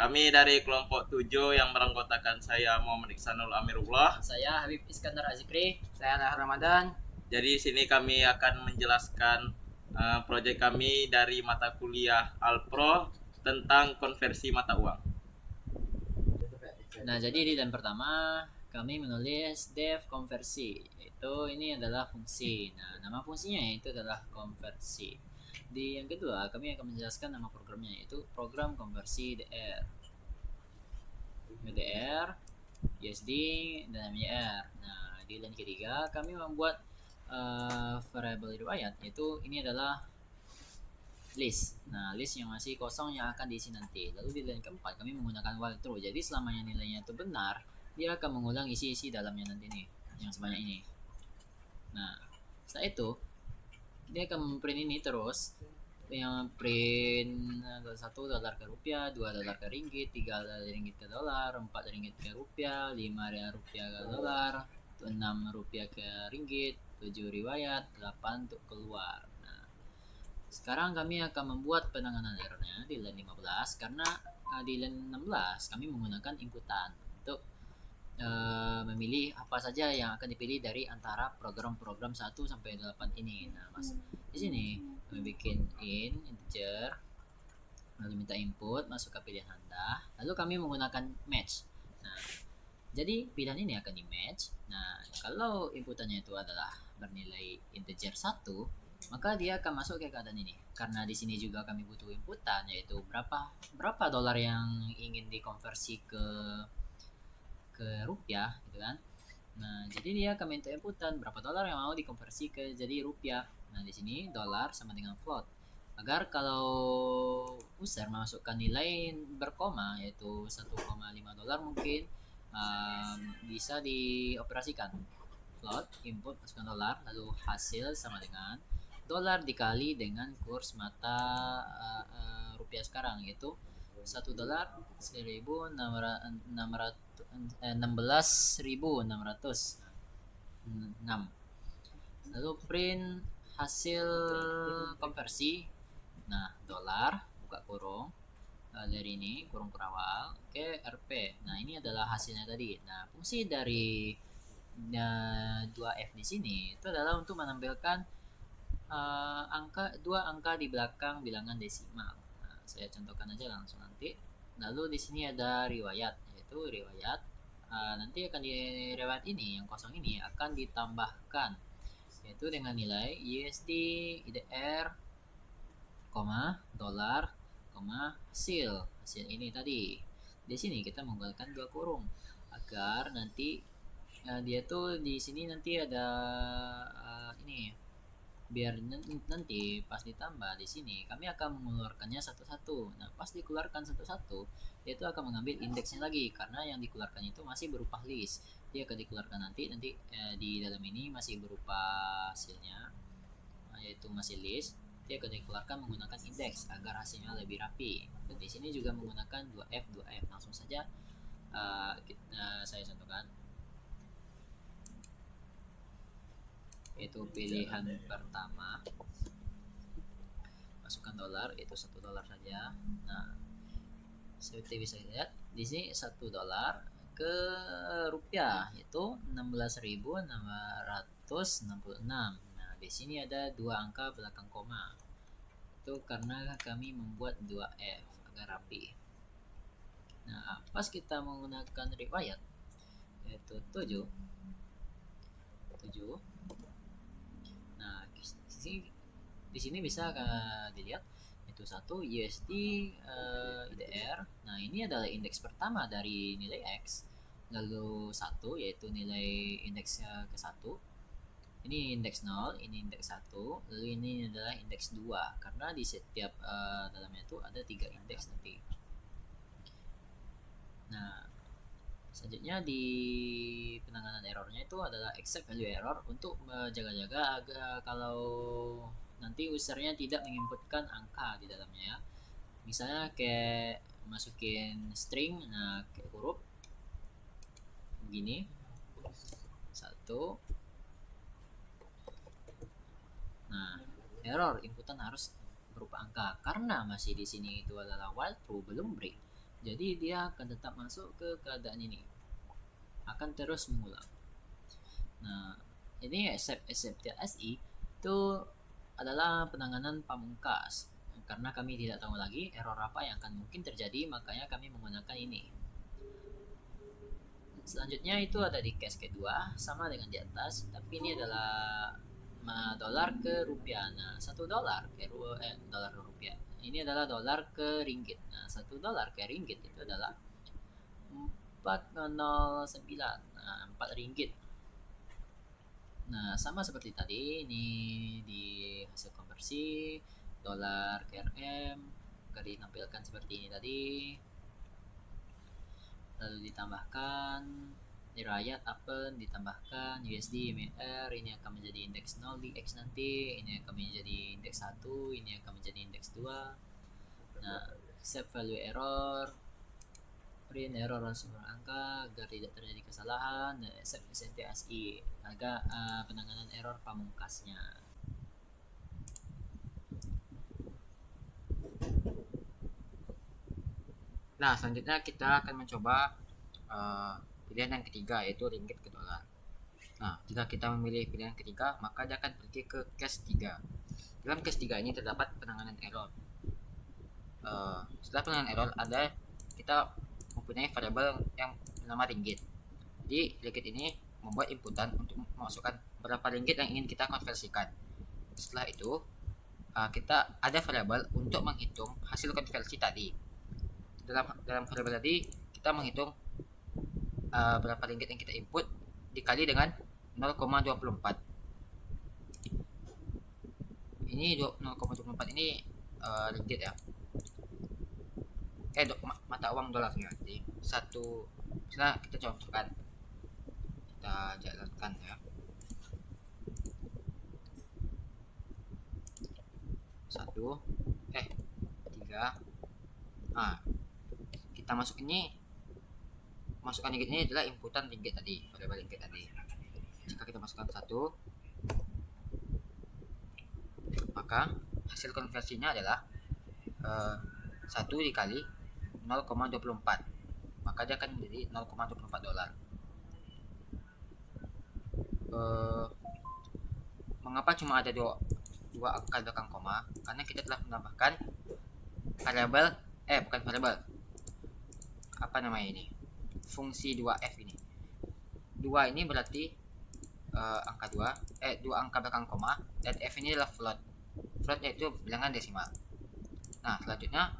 Kami dari kelompok 7 yang beranggotakan saya Muhammad Iksanul Amirullah. Saya Habib Iskandar Azikri. Saya Dahar Ramadan. Jadi sini kami akan menjelaskan proyek kami dari mata kuliah Alpro tentang konversi mata uang. Nah, jadi di dan pertama kami menulis def konversi. Ini adalah fungsi. Nah, nama fungsinya itu adalah konversi. Di yang kedua, kami akan menjelaskan nama programnya, yaitu program konversi DR. DR, USD, dan MYR. Nah, di line ketiga kami membuat variable riwayat, yaitu ini adalah list. Nah, list yang masih kosong yang akan diisi nanti. Lalu di line keempat kami menggunakan while true. Jadi selamanya nilainya itu benar, dia akan mengulang isi-isi dalamnya nanti nih, yang sebanyak ini. Nah, setelah itu dia akan memprint ini terus, yang print $1 ke rupiah, $2 ke ringgit, $3 ringgit ke dolar, $4 ringgit ke rupiah, $5 ke dolar, $6 ke ringgit, 7 riwayat, 8 untuk keluar. Nah, sekarang kami akan membuat penanganan errornya di line 15, karena di line 16 kami menggunakan inputan untuk memilih apa saja yang akan dipilih dari antara program-program 1 sampai 8 ini. Nah, Mas, di sini kami bikin integer, lalu minta input, masuk ke pilihan Anda, lalu kami menggunakan match. Nah, jadi pilihan ini akan di match. Nah, kalau inputannya itu adalah bernilai integer 1, maka dia akan masuk ke keadaan ini. Karena di sini juga kami butuh inputan, yaitu berapa dolar yang ingin dikonversi ke rupiah, gitu kan. Nah, jadi dia akan minta inputan berapa dolar yang mau dikonversi ke jadi rupiah. Nah, di sini dolar sama dengan float. Agar kalau user memasukkan nilai berkoma, yaitu 1,5 dolar mungkin, bisa dioperasikan. Float, input masukkan dolar, lalu hasil sama dengan dolar dikali dengan kurs mata rupiah sekarang, yaitu $1 16.606. Lalu print hasil konversi. Nah, dolar buka kurung dari ini kurung awal ke RP. Nah, ini adalah hasilnya tadi. Nah, fungsi dari 2F di sini itu adalah untuk menampilkan dua angka di belakang bilangan desimal. Nah, saya contohkan aja langsung nanti. Lalu di sini ada riwayat, yaitu riwayat nanti akan di riwayat ini yang kosong ini akan ditambahkan, yaitu dengan nilai USD, IDR, dolar, hasil ini tadi. Di sini kita menggunakan dua kurung agar nanti dia tuh di sini nanti ada ini, biar nanti pas ditambah di sini kami akan mengeluarkannya satu-satu. Nah, pas dikeluarkan satu-satu, dia itu akan mengambil indeksnya lagi, karena yang dikeluarkan itu masih berupa list. Dia akan dikeluarkan nanti di dalam ini masih berupa hasilnya, yaitu masih list. Dia akan dikeluarkan menggunakan indeks agar hasilnya lebih rapi. Dan di sini juga menggunakan 2F. Langsung saja saya contohkan, yaitu pilihan pertama, masukkan dolar, itu $1 saja. Nah, seperti bisa lihat di sini $1 ke rupiah itu 16.666. Nah, di sini ada dua angka belakang koma. Itu karena kami membuat 2F agar rapi. Nah, pas kita menggunakan riwayat, yaitu 7. Nah, di sini bisa dilihat itu 1 USD IDR. Nah, ini adalah indeks pertama dari nilai X. Lalu 1 yaitu nilai indeks ke 1. Ini indeks 0, ini indeks 1, lalu ini adalah indeks 2, karena di setiap dalamnya itu ada 3 indeks nanti. Nah, selanjutnya di penanganan errornya itu adalah except value error, untuk menjaga-jaga agar kalau nanti usernya tidak menginputkan angka di dalamnya. Misalnya kayak masukin string, nah kayak huruf begini 1. Nah, error inputan harus berupa angka, karena masih di sini itu adalah while true belum break. Jadi dia akan tetap masuk ke keadaan ini, akan terus mengulang. Nah, ini SFTSI itu adalah penanganan pamungkas. Karena kami tidak tahu lagi error apa yang akan mungkin terjadi, makanya kami menggunakan ini. Selanjutnya itu ada di case kedua, sama dengan di atas, tapi ini adalah dolar ke rupiah. Nah, $1 ke dolar ke rupiah. Ini adalah dolar ke ringgit. Nah, $1 ke ringgit itu adalah 409. Nah, 4 ringgit. Nah, sama seperti tadi, ini di hasil konversi dolar ke RM, ditampilkan seperti ini tadi. Lalu ditambahkan riwayat Apple, ditambahkan USD MR, ini akan menjadi indeks 0 di X nanti, ini akan menjadi indeks 1, ini akan menjadi indeks 2. Nah, set value error, print error langsung angka agar tidak terjadi kesalahan, dan SFTSI agak penanganan error pamungkasnya. Nah, selanjutnya kita akan mencoba pilihan yang ketiga, yaitu ringgit ke dolar. Nah, jika kita memilih pilihan ketiga, maka dia akan pergi ke case 3. Dalam case 3 ini terdapat penanganan error. Setelah penanganan error, kita mempunyai variabel yang bernama ringgit. Jadi, ringgit ini membuat inputan untuk memasukkan berapa ringgit yang ingin kita konversikan. Setelah itu, kita ada variabel untuk menghitung hasil konversi tadi. Dalam variabel tadi kita menghitung berapa ringgit yang kita input dikali dengan 0,24. Ini 0,24 ini ringgit ya. Mata uang dolarnya. Jadi kita contohkan. Kita jalankan ya. 3. Kita masukkan ringgit ini adalah inputan ringgit tadi, variabel ringgit tadi. Jika kita masukkan 1, maka hasil konversinya adalah 1 dikali 0,24, maka dia akan menjadi 0,24 dolar. Mengapa cuma ada dua angka belakang koma? Karena kita telah menambahkan variabel fungsi 2f ini. 2 ini berarti angka 2 angka belakang koma, dan f ini adalah float yaitu bilangan desimal. Nah, selanjutnya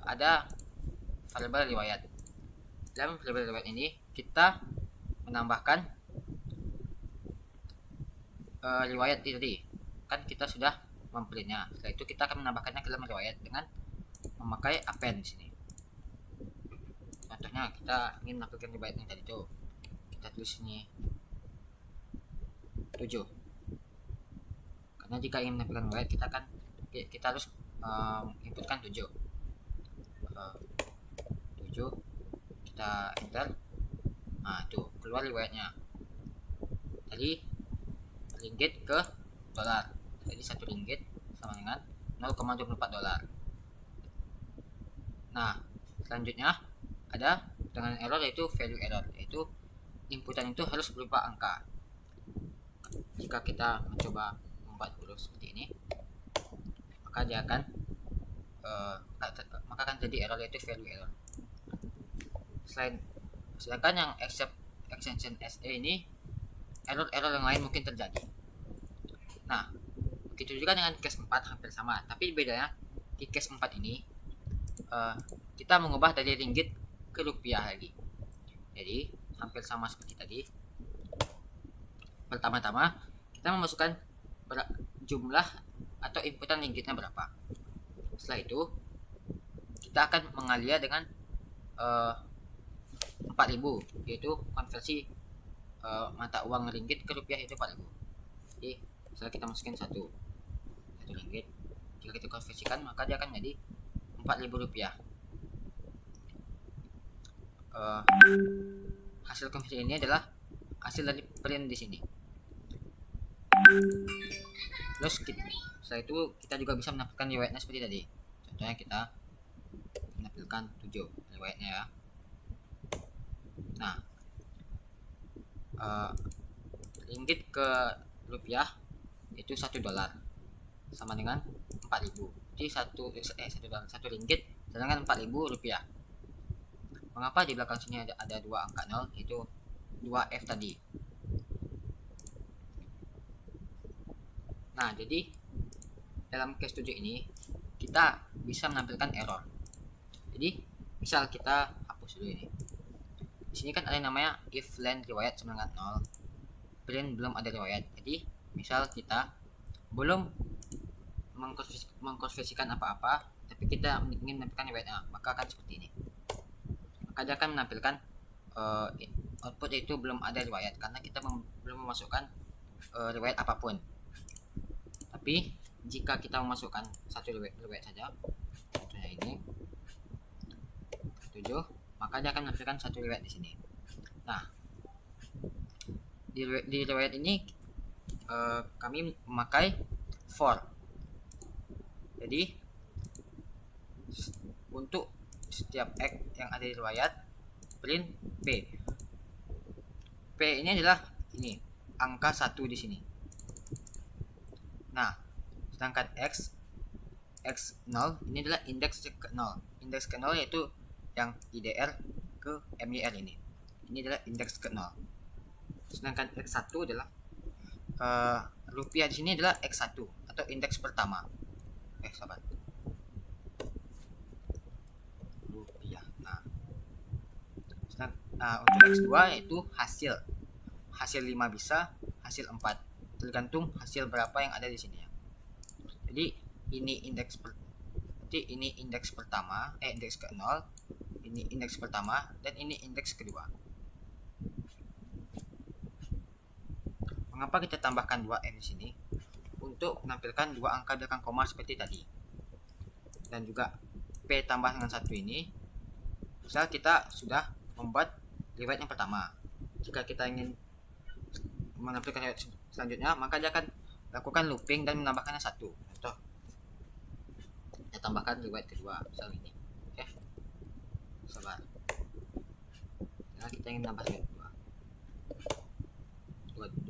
ada variabel riwayat. Dalam variabel riwayat ini kita menambahkan riwayat tadi, kan kita sudah memprintnya. Setelah itu kita akan menambahkannya ke dalam riwayat dengan memakai append di sini. Contohnya kita ingin menampilkan riwayat yang tadi itu, kita tulis ini 7. Karena jika ingin menampilkan riwayat kita harus inputkan 7. 7 kita enter. Nah, itu keluar riwayatnya. Tadi ringgit ke dolar. Jadi 1 ringgit sama dengan 0,24 dolar. Nah, selanjutnya ada dengan error, yaitu value error, yaitu inputan itu harus berupa angka. Jika kita mencoba membuat huruf seperti ini, maka dia akan jadi error, yaitu value error. Sedangkan yang extension SE ini error yang lain mungkin terjadi. Nah, begitu juga dengan case 4 hampir sama, tapi bedanya di case 4 ini kita mengubah dari ringgit ke rupiah lagi. Jadi hampir sama seperti tadi. Pertama-tama kita memasukkan jumlah atau inputan ringgitnya berapa. Setelah itu kita akan mengalir dengan 4.000, yaitu konversi mata uang ringgit ke rupiah itu 4.000. Jadi setelah kita masukin 1 ringgit, jika kita konversikan maka dia akan menjadi 4.000 rupiah. Hasil konversi ini adalah hasil dari print di sini. Terus setelah itu kita juga bisa menampilkan riwayatnya seperti tadi. Contohnya kita menampilkan tampilkan 7 riwayatnya ya. Nah, ringgit ke rupiah itu $1 sama dengan 4.000. Jadi satu ringgit dengan 4.000 rupiah. Mengapa di belakang sini ada 2 angka 0, itu 2F tadi. Nah, jadi dalam case 7 ini kita bisa menampilkan error. Jadi misal kita hapus dulu ini. Di sini kan ada namanya if len riwayat sama dengan 0, print belum ada riwayat. Jadi misal kita belum mengkonversikan apa-apa, tapi kita ingin menampilkan riwayatnya, maka akan seperti ini. Maka dia akan menampilkan output itu belum ada riwayat karena kita belum memasukkan riwayat apapun. Tapi jika kita memasukkan satu riwayat saja, contohnya ini 7, maka dia akan menampilkan satu riwayat di sini. Nah, di riwayat ini kami memakai for. Jadi untuk setiap X yang ada di riwayat, print P. P ini adalah ini angka 1 di sini. Nah, sedangkan X0 ini adalah indeks ke 0. Indeks ke 0 yaitu yang IDR ke MYR ini. Ini adalah indeks ke 0. Sedangkan X1 adalah rupiah di sini adalah X1 atau indeks pertama. Sahabat. Rupiah. Nah, untuk X2 yaitu hasil. Hasil 5 bisa, hasil 4. Tergantung hasil berapa yang ada di sini ya. Jadi ini indeks pertama, indeks ke-0, ini indeks pertama, dan ini indeks kedua. Mengapa kita tambahkan 2F di sini? Untuk menampilkan 2 angka belakang koma seperti tadi. Dan juga P tambah dengan 1 ini, misal kita sudah membuat riwayat yang pertama. Jika kita ingin menampilkan riwayat selanjutnya, maka dia akan lakukan looping dan menambahkannya 1. Contoh, kita tambahkan riwayat kedua, misal ini. Oke, sabar. Nah, kita ingin menambah riwayat kedua.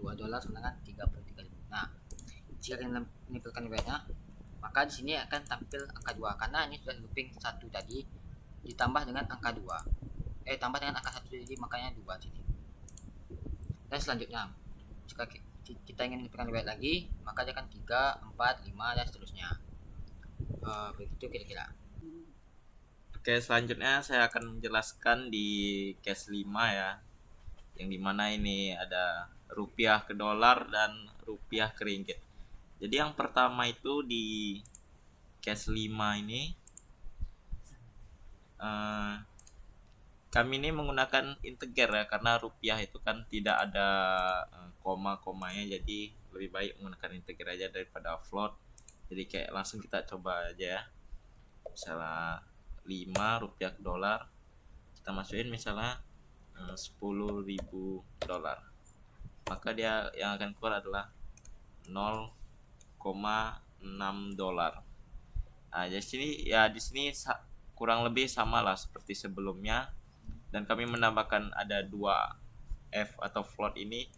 $2 sama dengan 33.000. Nah, jika kita menimpulkan riwayatnya, maka di sini akan tampil angka 2 karena ini sudah looping 1 tadi ditambah dengan angka 2. Tambah dengan angka 1 jadi makanya 2 sini. Dan selanjutnya, jika kita ingin menimpulkan riwayat lagi, maka dia akan 3, 4, 5 dan seterusnya. Begitu kira-kira. Oke, selanjutnya saya akan menjelaskan di case 5 ya. Yang dimana ini ada rupiah ke dolar dan rupiah ke ringgit. Jadi yang pertama itu di case 5 ini kami ini menggunakan integer ya, karena rupiah itu kan tidak ada koma-komanya, jadi lebih baik menggunakan integer aja daripada float. Jadi kayak langsung kita coba aja ya. Misalnya 5 rupiah ke dolar, kita masukin misalnya $10.000, maka dia yang akan keluar adalah $0,6. Nah, di sini kurang lebih sama lah seperti sebelumnya, dan kami menambahkan ada 2F atau float ini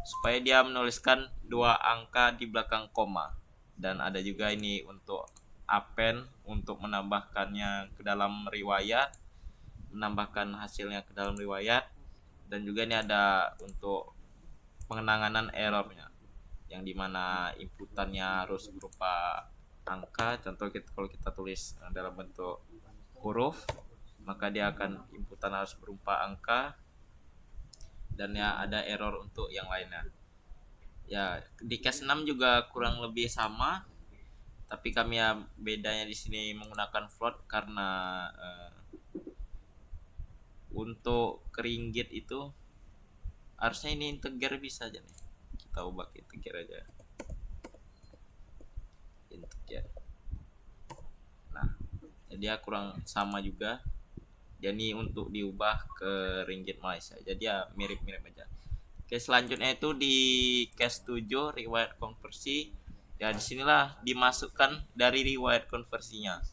supaya dia menuliskan 2 angka di belakang koma, dan ada juga ini untuk append untuk menambahkannya ke dalam riwayat, menambahkan hasilnya ke dalam riwayat, dan juga ini ada untuk pengenangan errornya, yang dimana inputannya harus berupa angka. Contoh kalau kita tulis dalam bentuk huruf, maka dia akan inputan harus berupa angka, dan ya ada error untuk yang lainnya. Ya, di case 6 juga kurang lebih sama, tapi kami ya bedanya di sini menggunakan float karena untuk ke ringgit itu harusnya ini integer bisa aja nih. Kita ubah ke integer aja. Integer. Nah, dia kurang sama juga. Jadi untuk diubah ke ringgit Malaysia. Jadi ya mirip-mirip aja. Oke, selanjutnya itu di case 7 riwayat konversi. Ya disinilah dimasukkan dari riwayat konversinya.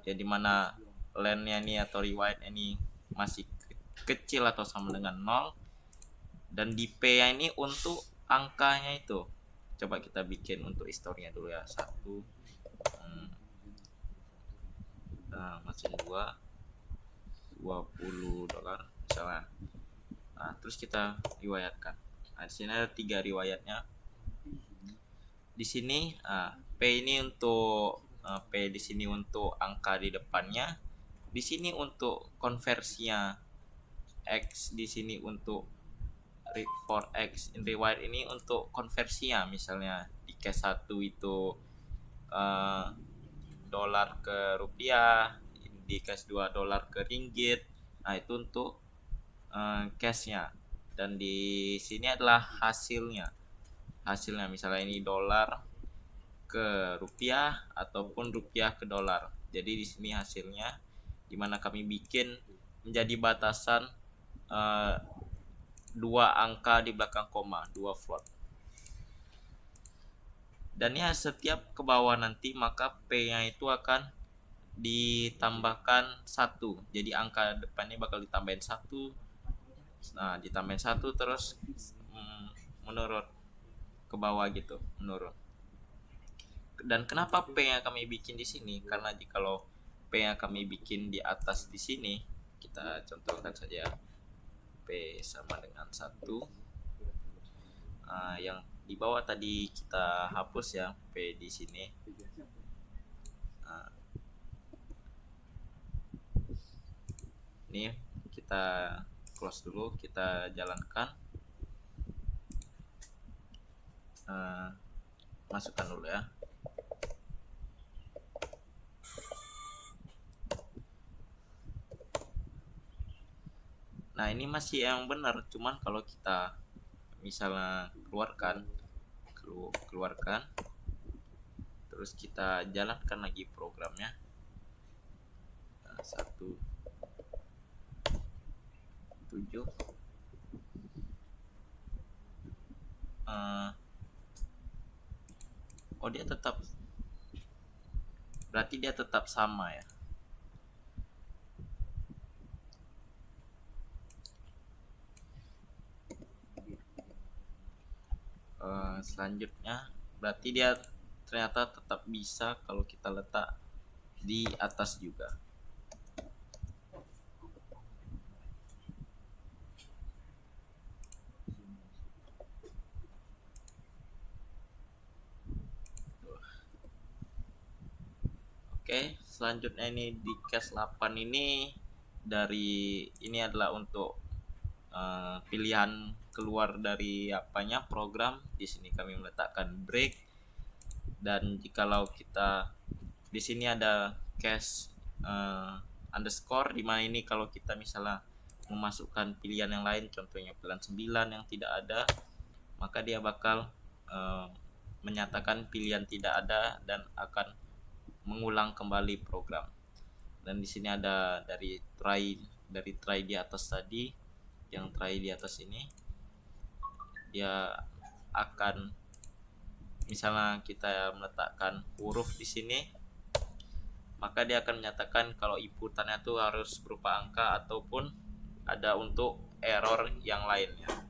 Ya dimana lengthnya ini atau riwayat ini masih kecil atau sama dengan 0, dan di P nya ini untuk angkanya itu. Coba kita bikin untuk historinya dulu ya. 1 masih 20 dolar misalnya. Nah, terus kita riwayatkan. Nah, di sini ada 3 riwayatnya. Di sini P ini untuk P di sini untuk angka di depannya. Di sini untuk konversinya, X di sini untuk for X in riwayat ini untuk konversinya. Misalnya di case 1 itu dolar ke rupiah, di case 2 dolar ke ringgit. Nah, itu untuk case-nya. Dan di sini adalah hasilnya. Hasilnya misalnya ini dolar ke rupiah ataupun rupiah ke dolar. Jadi di sini hasilnya, dimana kami bikin menjadi batasan 2 angka di belakang koma, 2 float. Dan ya setiap ke bawah nanti maka P-nya itu akan ditambahkan 1. Jadi angka depannya bakal ditambahin 1. Nah, ditambahin 1 terus menurun ke bawah gitu, menurun. Dan kenapa P yang kami bikin di sini? Karena jikalau P yang kami bikin di atas di sini, kita contohkan saja P sama dengan 1. Yang di bawah tadi kita hapus ya, P di sini. Ini kita close dulu, kita jalankan. Masukkan dulu ya. Nah, ini masih yang benar, cuman kalau kita misalnya keluarkan terus kita jalankan lagi programnya. 1 7 dia tetap, berarti dia tetap sama ya. Selanjutnya berarti dia ternyata tetap bisa kalau kita letak di atas juga. Oke, selanjutnya ini di case 8 ini, dari ini adalah untuk pilihan keluar dari apanya program. Di sini kami meletakkan break, dan jikalau kita di sini ada case underscore, di mana ini kalau kita misalnya memasukkan pilihan yang lain, contohnya pilihan 9 yang tidak ada, maka dia bakal menyatakan pilihan tidak ada dan akan mengulang kembali program. Dan di sini ada dari try di atas tadi, yang try di atas ini, dia akan misalnya kita meletakkan huruf di sini, maka dia akan menyatakan kalau inputannya tuh harus berupa angka ataupun ada untuk error yang lainnya.